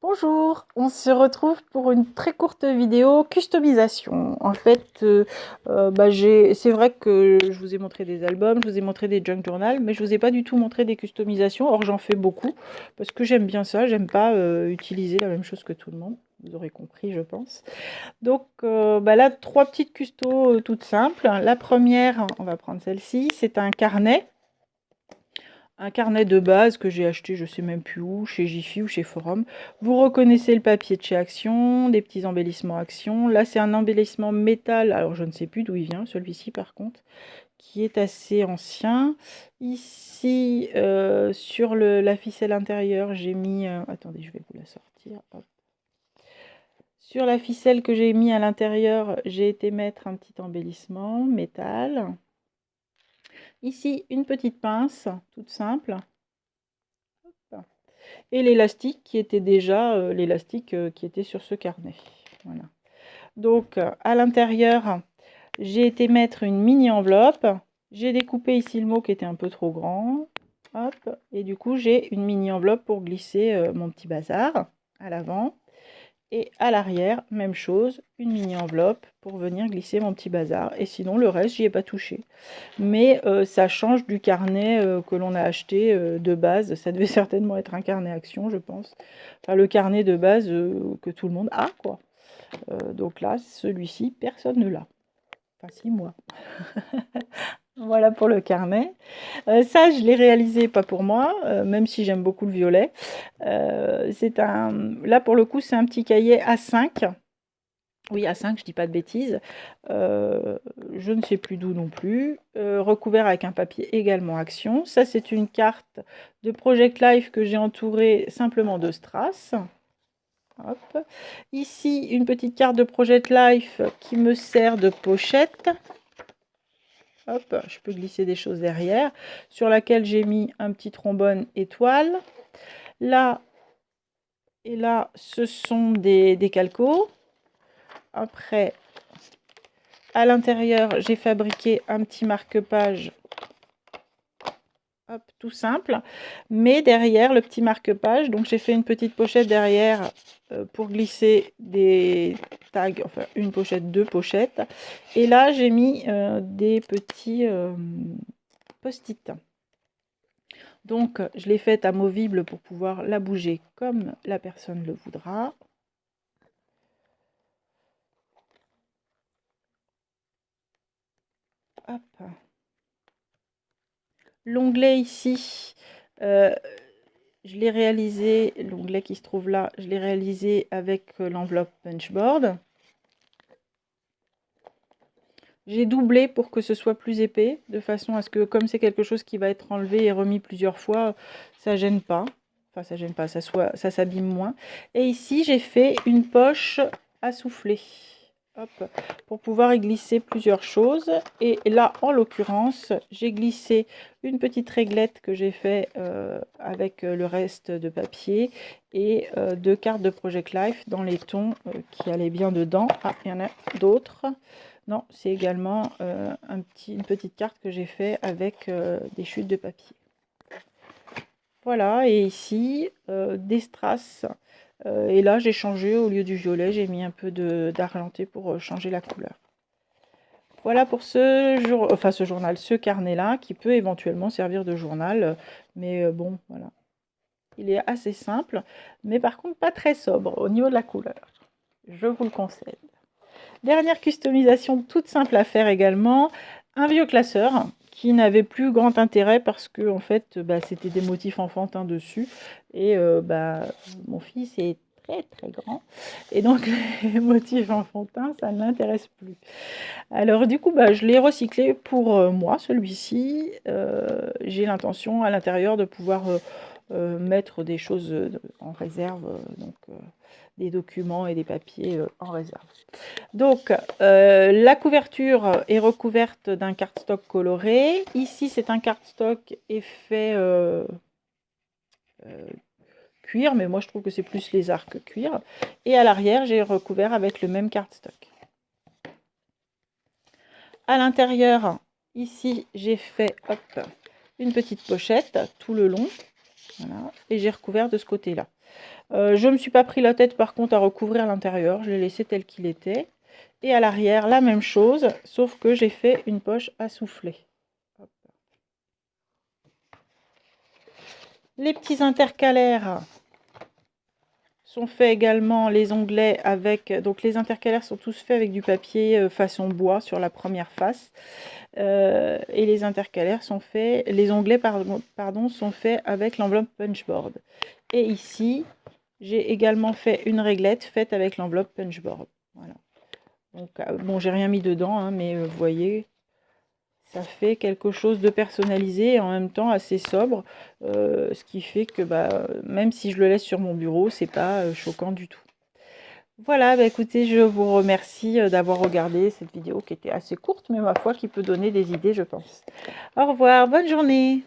Bonjour, on se retrouve pour une très courte vidéo customisation. En fait, c'est vrai que je vous ai montré des albums, je vous ai montré des junk journal, mais je vous ai pas du tout montré des customisations. Or, j'en fais beaucoup parce que j'aime bien ça. J'aime pas utiliser la même chose que tout le monde. Vous aurez compris, je pense. Donc là, trois petites custos toutes simples. La première, on va prendre celle-ci, c'est un carnet. Un carnet de base que j'ai acheté, je sais même plus où, chez Jiffy ou chez Forum. Vous reconnaissez le papier de chez Action, des petits embellissements Action. Là, c'est un embellissement métal, alors je ne sais plus d'où il vient, celui-ci par contre, qui est assez ancien. Ici, sur la ficelle intérieure, j'ai mis... attendez, je vais vous la sortir. Hop. Sur la ficelle que j'ai mis à l'intérieur, j'ai été mettre un petit embellissement métal. Ici, une petite pince, toute simple. Hop. Et l'élastique qui était déjà l'élastique qui était sur ce carnet. Voilà. Donc, à l'intérieur, j'ai été mettre une mini enveloppe. J'ai découpé ici le mot qui était un peu trop grand. Hop. Et du coup, j'ai une mini enveloppe pour glisser mon petit bazar à l'avant. Et à l'arrière, même chose, une mini enveloppe pour venir glisser mon petit bazar. Et sinon, le reste, j'y ai pas touché. Mais ça change du carnet que l'on a acheté de base. Ça devait certainement être un carnet Action, je pense. Enfin, le carnet de base que tout le monde a, quoi. Donc là, celui-ci, personne ne l'a. Enfin, si, moi. Voilà pour le carnet. Ça, je l'ai réalisé pas pour moi, même si j'aime beaucoup le violet. Là, pour le coup, c'est un petit cahier A5. Oui, A5, je dis pas de bêtises. Je ne sais plus d'où non plus. Recouvert avec un papier également Action. Ça, c'est une carte de Project Life que j'ai entourée simplement de strass. Hop. Ici, une petite carte de Project Life qui me sert de pochette. Hop, je peux glisser des choses derrière. Sur laquelle j'ai mis un petit trombone étoile. Là et là, ce sont des calcos. Après, à l'intérieur, j'ai fabriqué un petit marque-page, hop, tout simple. Mais derrière, le petit marque-page, donc j'ai fait une petite pochette derrière pour glisser des tags, enfin une pochette, deux pochettes. Et là, j'ai mis des petits post-it. Donc, je l'ai faite amovible pour pouvoir la bouger comme la personne le voudra. Hop. L'onglet ici, je l'ai réalisé, l'onglet qui se trouve là, je l'ai réalisé avec l'enveloppe Punchboard. J'ai doublé pour que ce soit plus épais, de façon à ce que, comme c'est quelque chose qui va être enlevé et remis plusieurs fois, ça gêne pas. Enfin, ça gêne pas, ça s'abîme moins. Et ici, j'ai fait une poche à souffler. Hop, pour pouvoir y glisser plusieurs choses. Et là, en l'occurrence, j'ai glissé une petite réglette que j'ai fait avec le reste de papier et deux cartes de Project Life dans les tons qui allaient bien dedans. Ah, il y en a d'autres. Non, c'est également une petite carte que j'ai fait avec des chutes de papier. Voilà, et ici, des strass. Et là, j'ai changé, au lieu du violet, j'ai mis un peu d'argenté pour changer la couleur. Voilà pour ce journal, ce carnet-là, qui peut éventuellement servir de journal. Mais bon, voilà. Il est assez simple, mais par contre pas très sobre au niveau de la couleur. Je vous le conseille. Dernière customisation toute simple à faire également, un vieux classeur qui n'avait plus grand intérêt parce que en fait c'était des motifs enfantins dessus et mon fils est très grand et donc les motifs enfantins ça ne l'intéresse plus. Alors du coup je l'ai recyclé pour moi celui-ci. J'ai l'intention à l'intérieur de pouvoir mettre des choses en réserve, des documents et des papiers en réserve. Donc, la couverture est recouverte d'un cardstock coloré. Ici, c'est un cardstock effet cuir, mais moi je trouve que c'est plus lézard que cuir. Et à l'arrière, j'ai recouvert avec le même cardstock. À l'intérieur, ici, j'ai fait une petite pochette tout le long. Voilà, et j'ai recouvert de ce côté-là. Je ne me suis pas pris la tête par contre à recouvrir l'intérieur, je l'ai laissé tel qu'il était. Et à l'arrière, la même chose, sauf que j'ai fait une poche à souffler. Hop. Les petits intercalaires sont faits également, les onglets avec... Donc les intercalaires sont tous faits avec du papier façon bois sur la première face. Et les intercalaires sont faits... Les onglets, pardon, sont faits avec l'enveloppe punchboard. Et ici, j'ai également fait une réglette faite avec l'enveloppe punchboard. Voilà. Donc, bon, j'ai rien mis dedans, hein, mais vous voyez, ça fait quelque chose de personnalisé et en même temps assez sobre. Ce qui fait que même si je le laisse sur mon bureau, c'est pas choquant du tout. Voilà, écoutez, je vous remercie d'avoir regardé cette vidéo qui était assez courte, mais ma foi qui peut donner des idées, je pense. Au revoir, bonne journée.